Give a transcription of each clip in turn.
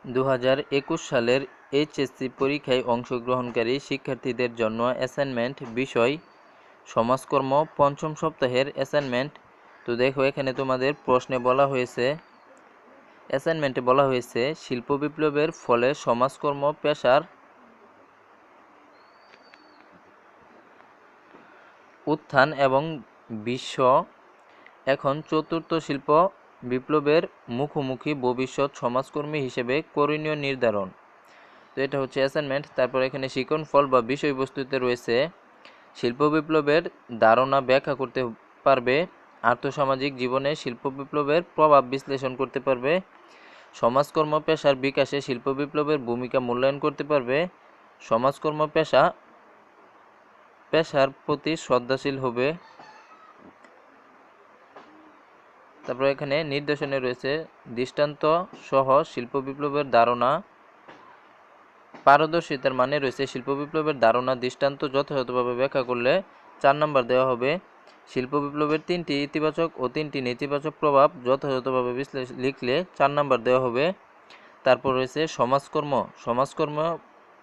2021 সালের এইচএসসি পরীক্ষায় অংশগ্রহণকারী শিক্ষার্থীদের জন্য অ্যাসাইনমেন্ট বিষয় সমাজকর্ম পঞ্চম সপ্তাহের অ্যাসাইনমেন্ট। তো দেখো এখানে তোমাদের প্রশ্নে বলা হয়েছে, অ্যাসাইনমেন্টে বলা হয়েছে শিল্প বিপ্লবের ফলে সমাজকর্ম পেশার উত্থান এবং বিশ্ব এখন চতুর্থ শিল্প বিপ্লবের মুখোমুখি ভবিষ্যৎ সমাজকর্মী হিসেবে করণীয় নির্ধারণ। তো এটা হচ্ছে অ্যাসাইনমেন্ট। তারপর এখানে শিক্ষণফল বা বিষয়বস্তুতে রয়েছে শিল্প বিপ্লবের ধারণা ব্যাখ্যা করতে পারবে, আর্থসামাজিক জীবনে শিল্প বিপ্লবের প্রভাব বিশ্লেষণ করতে পারবে, সমাজকর্ম পেশার বিকাশে শিল্প বিপ্লবের ভূমিকা মূল্যায়ন করতে পারবে, সমাজকর্ম পেশার প্রতি শ্রদ্ধাশীল হবে। তারপর এখানে নির্দেশনে রয়েছে দৃষ্টান্ত সহ শিল্প বিপ্লবের ধারণা পারদর্শিতার মানে রয়েছে শিল্প বিপ্লবের ধারণা দৃষ্টান্ত যথাযথভাবে ব্যাখ্যা করলে 4 নম্বর দেওয়া হবে। শিল্প বিপ্লবের 3টি ইতিবাচক ও 3টি নেতিবাচক প্রভাব যথাযথভাবে লিখলে 4 নম্বর দেওয়া হবে। তারপর রয়েছে সমাজকর্ম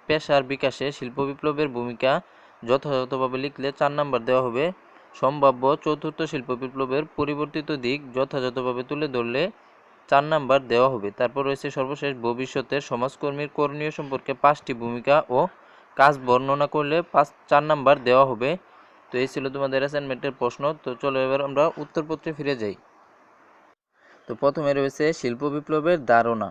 পেশার বিকাশে শিল্প বিপ্লবের ভূমিকা যথাযথভাবে লিখলে 4 নম্বর দেওয়া হবে। সম্ভাব্য চতুর্থ শিল্প বিপ্লবের পরিবর্তিত দিক যথাযথভাবে তুলে ধরলে 4 নম্বর দেওয়া হবে। তারপর রয়েছে সর্বশেষ ভবিষ্যতের সমাজকর্মীর করণীয় সম্পর্কে 5টি ভূমিকা ও কাজ বর্ণনা করলে 4 নম্বর দেওয়া হবে। তো এই ছিল তোমাদের অ্যাসাইনমেন্টের প্রশ্ন। তো চলো এবার আমরা উত্তরপত্রে ফিরে যাই। তো প্রথমে রয়েছে শিল্প বিপ্লবের ধারণা।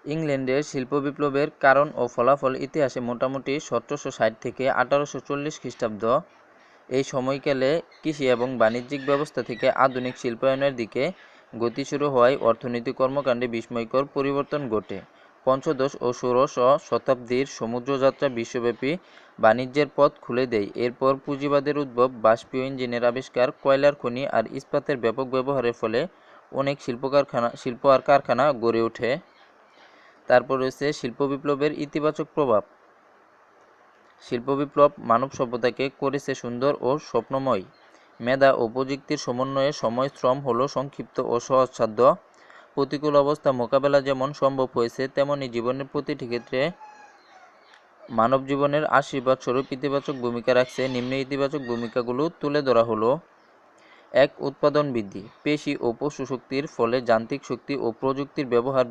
ইংল্যান্ডের শিল্প বিপ্লবের কারণ ও ফলাফল ইতিহাসে মোটামুটি 1760 থেকে 1840 খ্রিস্টাব্দ। এই সময়কালে কৃষি এবং বাণিজ্যিক ব্যবস্থা থেকে আধুনিক শিল্পায়নের দিকে গতি শুরু হওয়ায় অর্থনৈতিক কর্মকাণ্ডে বিস্ময়কর পরিবর্তন ঘটে। পঞ্চদশ ও ষোড়শ শতাব্দীর সমুদ্রযাত্রা বিশ্বব্যাপী বাণিজ্যের পথ খুলে দেয়। এরপর পুঁজিবাদের উদ্ভব, বাষ্পীয় ইঞ্জিনের আবিষ্কার, কয়লার খনি আর ইস্পাতের ব্যাপক ব্যবহারের ফলে অনেক শিল্প আর কারখানা গড়ে ওঠে। তারপর রয়েছে শিল্প বিপ্লবের ইতিবাচক প্রভাব। শিল্প বিপ্লব মানব সভ্যতাকে করেছে সুন্দর ও স্বপ্নময়। মেধা ও প্রযুক্তির সমন্বয়ে সময় শ্রম হলো সংক্ষিপ্ত ও সহজসাধ্য। প্রতিকূল অবস্থা মোকাবেলা যেমন সম্ভব হয়েছে, তেমনি জীবনের প্রতিটি ক্ষেত্রে মানব জীবনের আশীর্বাদ স্বরূপ ইতিবাচক ভূমিকা রাখছে। নিম্ন ইতিবাচক ভূমিকাগুলো তুলে ধরা হলো। 1. উৎপাদন বৃদ্ধি। পেশি ও পশু শক্তির ফলে যান্ত্রিক শক্তি ও প্রযুক্তির ব্যবহার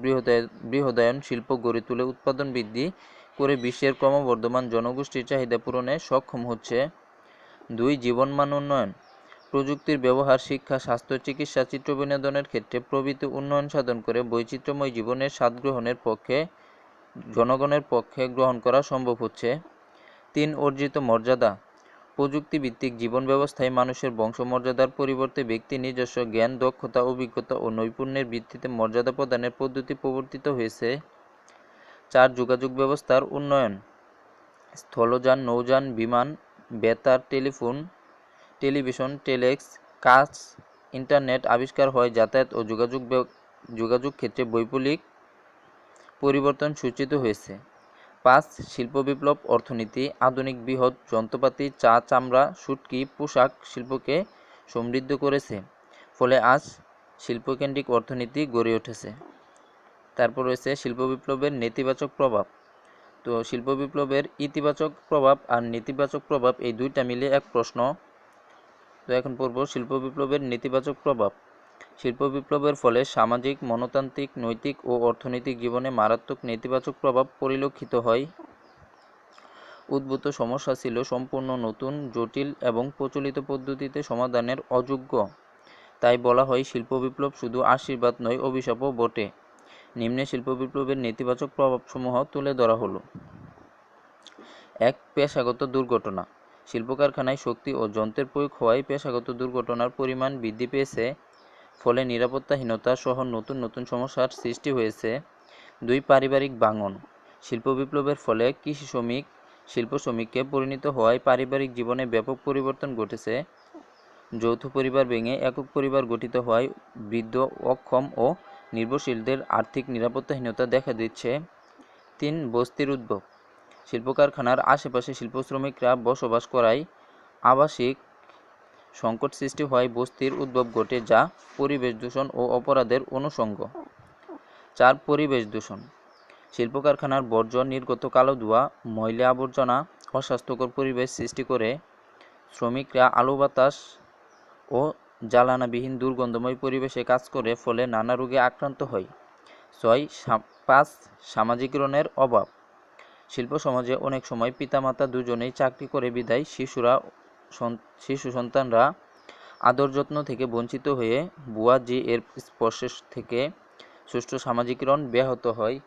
বৃহদায়ন শিল্প গড়ে তুলে উৎপাদন বৃদ্ধি করে বিশ্বের ক্রমবর্ধমান জনগোষ্ঠীর চাহিদা পূরণে সক্ষম হচ্ছে। 2. জীবনমান উন্নয়ন। প্রযুক্তির ব্যবহার শিক্ষা, স্বাস্থ্য, চিকিৎসা, চিত্রবিনোদনের ক্ষেত্রে প্রভৃতি উন্নয়ন সাধন করে বৈচিত্র্যময় জীবনের স্বাদ জনগণের পক্ষে গ্রহণ করা সম্ভব হচ্ছে। 3. অর্জিত মর্যাদা। প্রযুক্তিভিত্তিক জীবন ব্যবস্থায় মানুষের বংশমর্যাদার পরিবর্তে ব্যক্তি নিজস্ব জ্ঞান, দক্ষতা, অভিজ্ঞতা ও নৈপুণ্যের ভিত্তিতে মর্যাদা প্রদানের পদ্ধতি প্রবর্তিত হয়েছে। 4. যোগাযোগ ব্যবস্থার উন্নয়ন। স্থলযান, নৌযান, বিমান, বেতার, টেলিভিশন, টেলেক্স, কাচ, ইন্টারনেট আবিষ্কার হয় যাতায়াত ও যোগাযোগ ক্ষেত্রে বৈপ্লবিক পরিবর্তন সূচিত হয়েছে। 5. শিল্প বিপ্লব অর্থনীতি। আধুনিক বৃহৎ যন্ত্রপাতি, চা, চামড়া, শুটকি, পোশাক শিল্পকে সমৃদ্ধ করেছে, ফলে আজ শিল্পকেন্দ্রিক অর্থনীতি গড়ে উঠেছে। তারপর রয়েছে শিল্প বিপ্লবের নেতিবাচক প্রভাব। তো শিল্প বিপ্লবের ইতিবাচক প্রভাব আর নেতিবাচক প্রভাব এই দুইটা মিলে এক প্রশ্ন। তো এখন পড়ব শিল্প বিপ্লবের নেতিবাচক প্রভাব। শিল্প বিপ্লবের ফলে সামাজিক, মনস্তাত্ত্বিক, নৈতিক ও অর্থনৈতিক জীবনে মারাত্মক নেতিবাচক প্রভাব পরিলক্ষিত হয়। উদ্ভূত সমস্যা ছিল সম্পূর্ণ নতুন, জটিল এবং প্রচলিত পদ্ধতিতে সমাধানের অযোগ্য। তাই বলা হয় শিল্প বিপ্লব শুধু আশীর্বাদ নয়, অভিশাপও বটে। নিম্নে শিল্প বিপ্লবের নেতিবাচক প্রভাবসমূহ তুলে ধরা হলো। 1. পেশাগত দুর্ঘটনা। শিল্প কারখানায় শক্তি ও যন্ত্রের প্রয়োগ হওয়ায় পেশাগত দুর্ঘটনার পরিমাণ বৃদ্ধি পেয়েছে, ফলে নিরাপত্তাহীনতা সহ নতুন নতুন সমস্যার সৃষ্টি হয়েছে। 2. পারিবারিক ভাঙন। শিল্প বিপ্লবের ফলে কৃষি শ্রমিক শিল্প শ্রমিককে পরিণত হওয়ায় পারিবারিক জীবনে ব্যাপক পরিবর্তন ঘটেছে। যৌথ পরিবার ভেঙে একক পরিবার গঠিত হওয়ায় বৃদ্ধ, অক্ষম ও নির্ভরশীলদের আর্থিক নিরাপত্তাহীনতা দেখা দিচ্ছে। 3. বস্তির উদ্ভব। শিল্প কারখানার আশেপাশে শিল্প শ্রমিকরা বসবাস করায় আবাসিক সংকট সৃষ্টি হওয়ায় বস্তির উদ্ভব ঘটে, যা পরিবেশ দূষণ ও অপরাধের অনুষঙ্গ। 4. পরিবেশ দূষণ। শিল্প কারখানার বর্জ্য নির্গত কালো ধোঁয়া, ময়লা আবর্জনা অস্বাস্থ্যকর পরিবেশ সৃষ্টি করে। শ্রমিকরা আলো বাতাস ও জ্বালানাবিহীন দুর্গন্ধময় পরিবেশে কাজ করে, ফলে নানা রোগে আক্রান্ত হয়। 5. সামাজিকরণের অভাব। শিল্প সমাজে অনেক সময় পিতামাতা দুজনেই চাকরি করে বিধায় শিশু সন্তানরা আদর যত্ন থেকে বঞ্চিত হয়ে বুয়াজি এর স্পর্শ থেকে সুষ্ঠু সামাজিকরণ ব্যাহত হয়।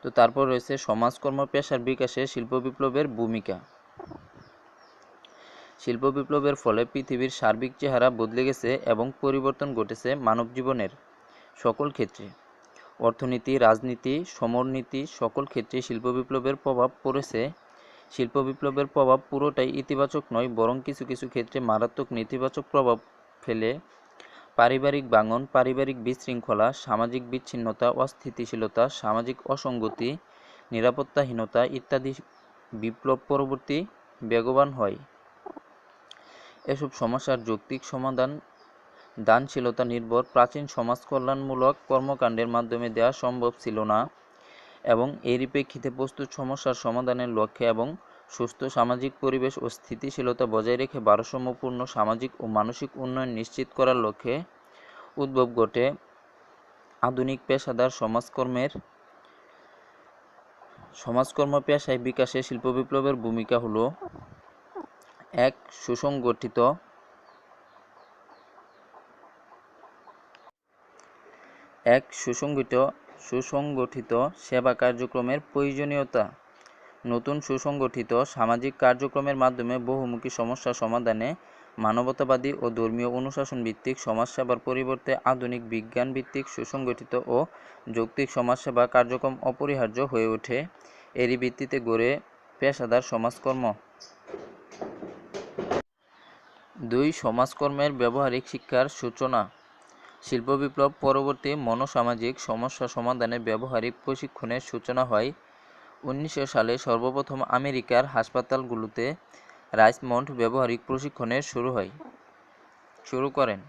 তো তারপর রয়েছে সমাজকর্ম পেশার বিকাশে শিল্প বিপ্লবের ভূমিকা। শিল্প বিপ্লবের ফলে পৃথিবীর সার্বিক চেহারা বদলে গেছে এবং পরিবর্তন ঘটেছে মানব জীবনের সকল ক্ষেত্রে। অর্থনীতি, রাজনীতি, সমরনীতি সকল ক্ষেত্রে শিল্প বিপ্লবের প্রভাব পড়েছে। শিল্প বিপ্লবের প্রভাব পুরোটাই ইতিবাচক নয়, বরং কিছু কিছু ক্ষেত্রে মারাত্মক নেতিবাচক প্রভাব ফেলে। পারিবারিক ভাঙন, পারিবারিক বিশৃঙ্খলা, সামাজিক বিচ্ছিন্নতা, অস্থিতিশীলতা, সামাজিক অসঙ্গতি, নিরাপত্তাহীনতা ইত্যাদি বিপ্লব পরবর্তী বেগবান হয়। এসব সমস্যার যৌক্তিক সমাধান দানশীলতা নির্ভর প্রাচীন সমাজ কল্যাণমূলক কর্মকাণ্ডের মাধ্যমে দেওয়া সম্ভব ছিল না, এবং এরই প্রেক্ষিতে প্রস্তুত সমস্যার সমাধানের লক্ষ্যে এবং সুস্থ সামাজিক পরিবেশ ও স্থিতিশীলতা বজায় রেখে ভারসাম্যপূর্ণ সামাজিক ও মানসিক উন্নয়ন নিশ্চিত করার লক্ষ্যে উদ্ভব ঘটে আধুনিক পেশাদার সমাজকর্ম পেশায় বিকাশে শিল্প বিপ্লবের ভূমিকা হলো: 1. সুসংগঠিত সেবা কার্যক্রমের প্রয়োজনীয়তা। নতুন সুসংগঠিত সামাজিক কার্যক্রমের মাধ্যমে বহুমুখী সমস্যা সমাধানে মানবতাবাদী ও ধর্মীয় অনুশাসন ভিত্তিক সমাজসেবার পরিবর্তে আধুনিক বিজ্ঞান ভিত্তিক সুসংগঠিত ও যৌক্তিক সমাজসেবা কার্যক্রম অপরিহার্য হয়ে ওঠে। এরই ভিত্তিতে গড়ে পেশাদার সমাজকর্ম। 2. সমাজকর্মের ব্যবহারিক শিক্ষার সূচনা। শিল্প বিপ্লব পরবর্তী মনোসামাজিক সমস্যা সমাধানে ব্যবহারিক প্রশিক্ষণের সূচনা হয়। 1900 সালে সর্বপ্রথম আমেরিকার হাসপাতালগুলোতে রাইসমন্ড ব্যবহারিক প্রশিক্ষণের শুরু করেন।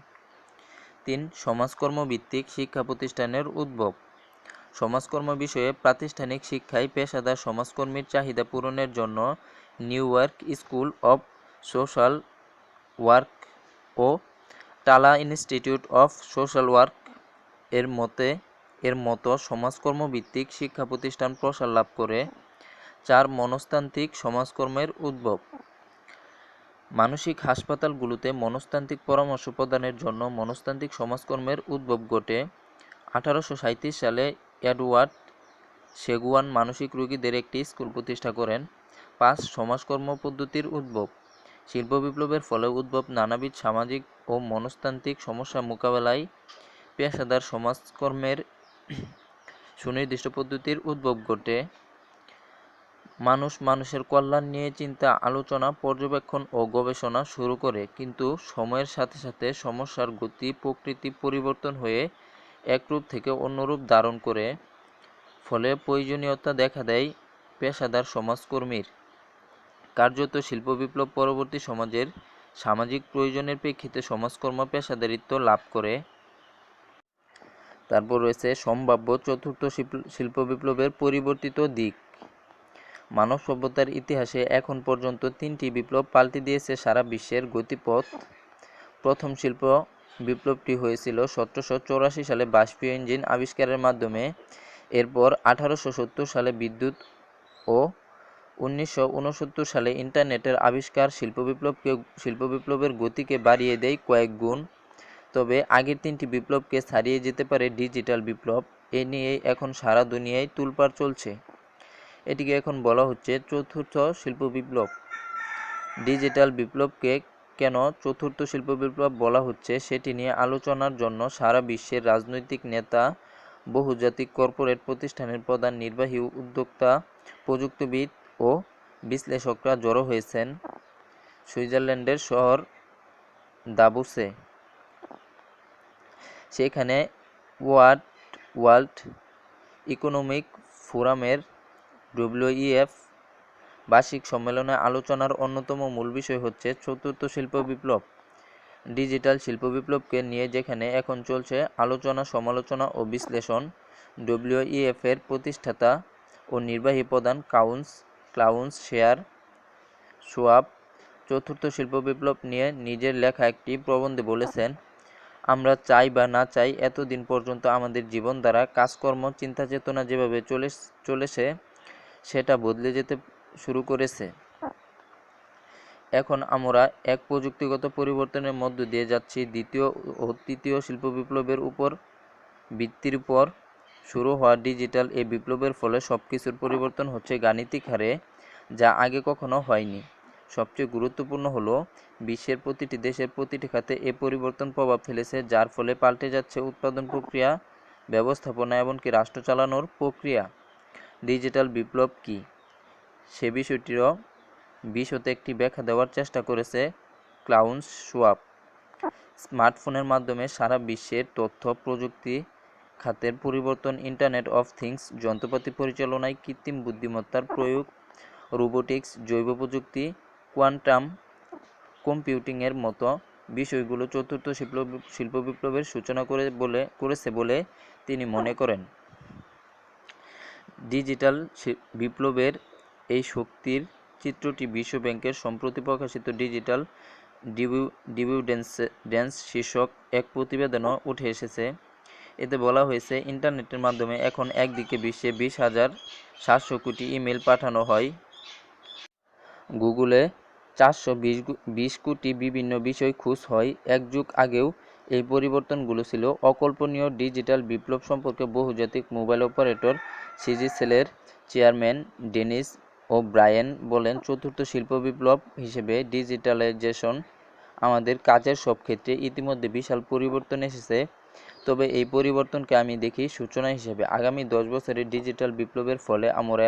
3. সমাজকর্ম ভিত্তিক শিক্ষা প্রতিষ্ঠানের উদ্ভব। সমাজকর্ম বিষয়ে প্রাতিষ্ঠানিক শিক্ষায় পেশাদার সমাজকর্মীর চাহিদা পূরণের জন্য New York school of social work ও টালা ইনস্টিটিউট অফ সোশ্যাল ওয়ার্ক এর মতো সমাজকর্ম ভিত্তিক শিক্ষা প্রতিষ্ঠান প্রসার লাভ করে। 4. মনস্তান্ত্রিক সমাজকর্মের উদ্ভব। মানসিক হাসপাতালগুলোতে মনস্তান্ত্রিক পরামর্শ প্রদানের জন্য মনস্তান্ত্রিক সমাজকর্মের উদ্ভব ঘটে। 1837 সালে এডওয়ার্ড সেগুয়ান মানসিক রোগীদের একটি স্কুল প্রতিষ্ঠা করেন। 5. সমাজকর্ম পদ্ধতির উদ্ভব। শিল্প বিপ্লবের ফলে উদ্ভব নানাবিধ সামাজিক ও মনস্তান্ত্রিক সমস্যা মোকাবেলায় পেশাদার সমাজকর্মের সুনির্দিষ্ট পদ্ধতির উদ্ভব ঘটে। মানুষের কল্যাণ নিয়ে চিন্তা, আলোচনা, পর্যবেক্ষণ ও গবেষণা শুরু করে, কিন্তু সময়ের সাথে সাথে সমস্যার গতি প্রকৃতি পরিবর্তন হয়ে এক রূপ থেকে অন্য রূপ ধারণ করে, ফলে প্রয়োজনীয়তা দেখা দেয় পেশাদার সমাজকর্মীর। কার্যত শিল্প বিপ্লব পরবর্তী সমাজের সামাজিক প্রয়োজনের প্রেক্ষিতে সমাজকর্ম পেশাদারিত্ব লাভ করে। তারপর রয়েছে সম্ভাব্য চতুর্থ শিল্প বিপ্লবের পরিবর্তিত দিক। মানব সভ্যতার ইতিহাসে এখন পর্যন্ত 3টি বিপ্লব পাল্টে দিয়েছে সারা বিশ্বের গতিপথ। প্রথম শিল্প বিপ্লবটি হয়েছিল 1784 সালে বাষ্পীয় ইঞ্জিন আবিষ্কারের মাধ্যমে। এরপর 1870 সালে বিদ্যুৎ ও 1969 সালে ইন্টারনেটের আবিষ্কার শিল্প বিপ্লবের গতিকে বাড়িয়ে দেয় কয়েক গুণ। তবে আগের 3টি বিপ্লবকে ছাড়িয়ে যেতে পারে ডিজিটাল বিপ্লব। এ নিয়েই এখন সারা দুনিয়ায় তোলপাড় চলছে। এটিকে এখন বলা হচ্ছে চতুর্থ শিল্প বিপ্লব। ডিজিটাল বিপ্লবকে কেন চতুর্থ শিল্প বিপ্লব বলা হচ্ছে সেটি নিয়ে আলোচনার জন্য সারা বিশ্বের রাজনৈতিক নেতা, বহুজাতিক কর্পোরেট প্রতিষ্ঠানের প্রধান নির্বাহী উদ্যোক্তা, প্রযুক্তিবিদ ও বিশ্লেষকরা জড়ো হয়েছেন সুইজারল্যান্ডের শহর দাভোসে। সেখানে ওয়ার্ল্ড ইকোনমিক ফোরামের WEF বার্ষিক সম্মেলনে আলোচনার অন্যতম মূল বিষয় হচ্ছে চতুর্থ শিল্প বিপ্লব। ডিজিটাল শিল্প বিপ্লবকে নিয়ে যেখানে এখন চলছে আলোচনা, সমালোচনা ও বিশ্লেষণ, ডব্লিউইএফ এর প্রতিষ্ঠাতা ও নির্বাহী প্রধান ক্লাউস শোয়াব চতুর্থ শিল্প বিপ্লব নিয়ে নিজের লেখা একটি প্রবন্ধে বলেছেন, আমরা চাই বা না চাই এতদিন পর্যন্ত আমাদের জীবনধারা, কাজকর্ম, চিন্তা চেতনা যেভাবে চলেছে সেটা বদলে যেতে শুরু করেছে। এখন আমরা এক প্রযুক্তিগত পরিবর্তনের মধ্য দিয়ে যাচ্ছি। দ্বিতীয় ও তৃতীয় শিল্প বিপ্লবের ভিত্তির উপর শুরু হওয়া ডিজিটাল এই বিপ্লবের ফলে সবকিছুর পরিবর্তন হচ্ছে গাণিতিক হারে, যা আগে কখনো হয়নি। সবচেয়ে গুরুত্বপূর্ণ হলো বিশ্বের প্রতিটি দেশের প্রতিটি খাতে এ পরিবর্তন প্রভাব ফেলেছে, যার ফলে পাল্টে যাচ্ছে উৎপাদন প্রক্রিয়া, ব্যবস্থাপনা, এমনকি রাষ্ট্র চালানোর প্রক্রিয়া। ডিজিটাল বিপ্লব কী, সে বিষয়টিরও বিশদে একটি ব্যাখ্যা দেওয়ার চেষ্টা করেছে ক্লাউস শোয়াব। স্মার্টফোনের মাধ্যমে সারা বিশ্বের তথ্য প্রযুক্তি খাতের পরিবর্তন, ইন্টারনেট অফ থিংস, যন্ত্রপাতি পরিচালনায় কৃত্রিম বুদ্ধিমত্তার প্রয়োগ, রোবোটিক্স, জৈব প্রযুক্তি, কোয়ান্টাম কম্পিউটিংয়ের মতো বিষয়গুলো চতুর্থ শিল্প বিপ্লবের সূচনা করেছে বলে তিনি মনে করেন। ডিজিটাল বিপ্লবের এই শক্তির চিত্রটি বিশ্ব ব্যাংকের সম্প্রতি প্রকাশিত ডিজিটাল ডিভিডেন্স শীর্ষক এক প্রতিবেদনও উঠে এসেছে। এতে বলা হয়েছে, ইন্টারনেটের মাধ্যমে এখন একদিকে বিশ্বে 20,700 কোটি ইমেল পাঠানো হয়, গুগলে 420 কোটি বিভিন্ন বিষয় খোঁজ হয়। এক যুগ আগেও এই পরিবর্তনগুলো ছিল অকল্পনীয়। ডিজিটাল বিপ্লব সম্পর্কে বহুজাতিক mobile operator সিজিসেলের chairman Dennis O'Brien বলেন, চতুর্থ শিল্প বিপ্লব হিসেবে ডিজিটালাইজেশন আমাদের কাজের সব ক্ষেত্রে ইতিমধ্যে বিশাল পরিবর্তন এসেছে, তবে এই পরিবর্তনকে আমি দেখি সূচনা হিসেবে। আগামী 10 বছরের ডিজিটাল বিপ্লবের ফলে আমরা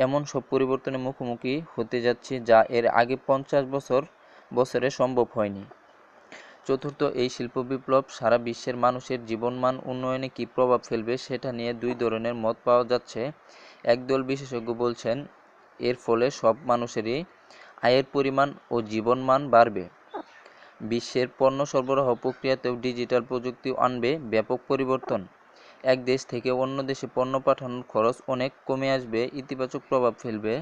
এমন সব পরিবর্তনের মুখোমুখি হতে যাচ্ছি যা এর আগে 50 বছরে সম্ভব হয়নি। চতুর্থ এই শিল্প বিপ্লব সারা বিশ্বের মানুষের জীবনমান উন্নয়নে কী প্রভাব ফেলবে সেটা নিয়ে দুই ধরনের মত পাওয়া যাচ্ছে। একদল বিশেষজ্ঞ বলছেন, এর ফলে সব মানুষেরই আয়ের পরিমাণ ও জীবনমান বাড়বে। বিশ্বের পণ্য সরবরাহ প্রক্রিয়াতেও ডিজিটাল প্রযুক্তি আনবে ব্যাপক পরিবর্তন। এক দেশ থেকে অন্য দেশে পণ্য পাঠানোর খরচ অনেক কমে আসবে, ইতিবাচক প্রভাব ফেলবে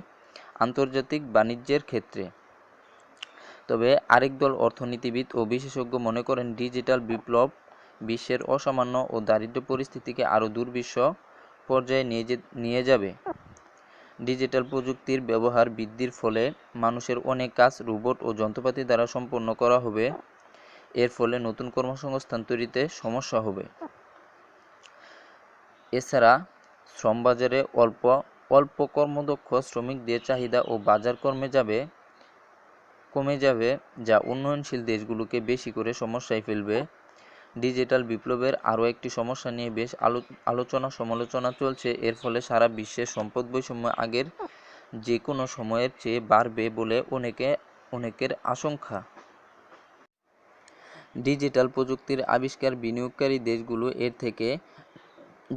আন্তর্জাতিক বাণিজ্যের ক্ষেত্রে। তবে আরেক দল অর্থনীতিবিদ ও বিশেষজ্ঞ মনে করেন, ডিজিটাল বিপ্লব বিশ্বের অসামান্য ও দারিদ্র্য পরিস্থিতিকে আরও দুর্বিষহ পর্যায়ে নিয়ে যাবে। ডিজিটাল প্রযুক্তির ব্যবহার বৃদ্ধির ফলে মানুষের অনেক কাজ রোবট ও যন্ত্রপাতি দ্বারা সম্পন্ন করা হবে। এর ফলে নতুন কর্মসংস্থান তৈরিতে সমস্যা হবে। এছাড়া শ্রমবাজারে অল্প কর্মদক্ষ শ্রমিকদের চাহিদা ও বাজার কমে যাবে, যা উন্নয়নশীল দেশগুলোকে বেশি করে সমস্যায় ফেলবে। ডিজিটাল বিপ্লবের আরও একটি সমস্যা নিয়ে বেশ সমালোচনা চলছে। এর ফলে সারা বিশ্বের সম্পদ বৈষম্য আগের যে কোনো সময়ের চেয়ে বাড়বে বলে অনেকের আশঙ্কা। ডিজিটাল প্রযুক্তির আবিষ্কার বিনিয়োগকারী দেশগুলো এর থেকে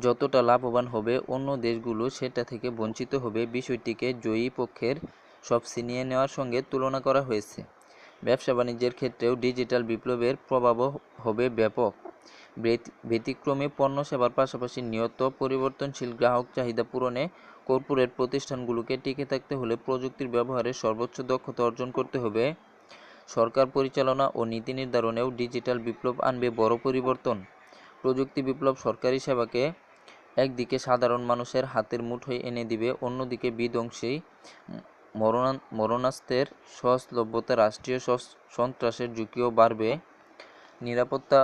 যতটা লাভবান হবে, অন্য দেশগুলো সেটা থেকে বঞ্চিত হবে। বিষয়টিকে জয়ী পক্ষের সব ছিনিয়ে নেওয়ার সঙ্গে তুলনা করা হয়েছে। ব্যবসা-বাণিজ্যের ক্ষেত্রেও ডিজিটাল বিপ্লবের প্রভাব হবে ব্যাপক। ব্যতিক্রমী পণ্য সেবার পাশাপাশি নিয়ত পরিবর্তনশীল গ্রাহক চাহিদা পূরণে কর্পোরেট প্রতিষ্ঠানগুলোকে টিকে থাকতে হলে প্রযুক্তির ব্যবহারে সর্বোচ্চ দক্ষতা অর্জন করতে হবে। সরকার পরিচালনা ও নীতি নির্ধারণেও ডিজিটাল বিপ্লব আনবে বড় পরিবর্তন। প্রযুক্তি বিপ্লব সরকারি সেবাকে একদিকে সাধারণ মানুষের হাতের মুঠোয় এনে দিবে, অন্যদিকে বিধ্বংসী মারণাস্ত্রের সহজলভ্যতা, রাষ্ট্রীয় সন্ত্রাসের ঝুঁকিও বাড়বে। নিরাপত্তা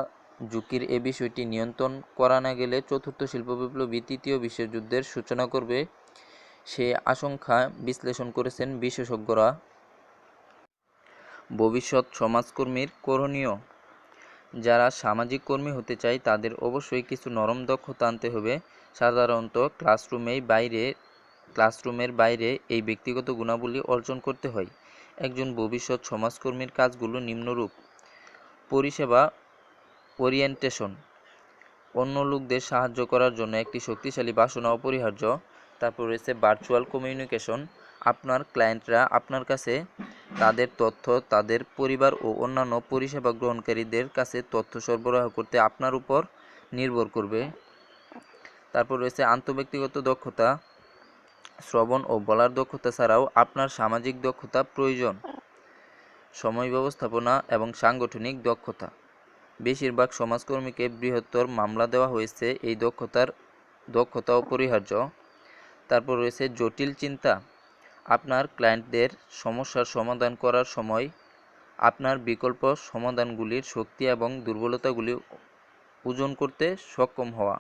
ঝুঁকির এ বিষয়টি নিয়ন্ত্রণ করা না গেলে চতুর্থ শিল্প বিপ্লবই তৃতীয় বিশ্বযুদ্ধের সূচনা করবে, সে আশঙ্কা বিশ্লেষণ করেছেন বিশেষজ্ঞরা। ভবিষ্যৎ সমাজকর্মীর করণীয়। যারা সামাজিক কর্মী হতে চায় তাদের অবশ্যই কিছু নরম দক্ষতা আনতে হবে। সাধারণত ক্লাসরুমের বাইরে এই ব্যক্তিগত গুণাবলী অর্জন করতে হয়। একজন ভবিষ্যৎ সমাজকর্মীর কাজগুলো নিম্নরূপ: পরিষেবা ওরিয়েন্টেশন, অন্য লোকদের সাহায্য করার জন্য একটি শক্তিশালী বাসনা অপরিহার্য। তারপর রয়েছে ভার্চুয়াল কমিউনিকেশন, আপনার ক্লায়েন্টরা আপনার কাছে তাদের তথ্য তাদের পরিবার ও অন্যান্য পরিষেবা গ্রহণকারীদের কাছে তথ্য সরবরাহ করতে আপনার উপর নির্ভর করবে। তারপর রয়েছে আন্তঃব্যক্তিগত দক্ষতা। শ্রবণ ও বলার দক্ষতা ছাড়াও আপনার সামাজিক দক্ষতা প্রয়োজন। সময় ব্যবস্থাপনা এবং সাংগঠনিক দক্ষতা। বেশিরভাগ সমাজকর্মীকে বৃহত্তর মামলা দেওয়া হয়েছে, এই দক্ষতা অপরিহার্য। তারপর রয়েছে জটিল চিন্তা। আপনার ক্লায়েন্টদের সমস্যার সমাধান করার সময় আপনার বিকল্প সমাধানগুলির শক্তি এবং দুর্বলতাগুলি ওজন করতে সক্ষম হওয়া।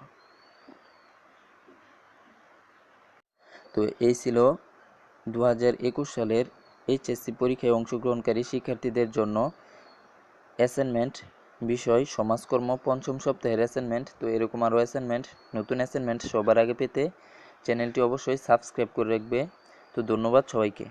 তো এই ছিল 2021 সালের এইচএসসি পরীক্ষায় অংশগ্রহণকারী শিক্ষার্থীদের জন্য অ্যাসাইনমেন্ট বিষয় সমাজকর্ম পঞ্চম সপ্তাহের অ্যাসাইনমেন্ট। তো এরকম আরও অ্যাসাইনমেন্ট, নতুন অ্যাসাইনমেন্ট সবার আগে পেতে চ্যানেলটি অবশ্যই সাবস্ক্রাইব করে রাখবে। তো ধন্যবাদ সবাইকে।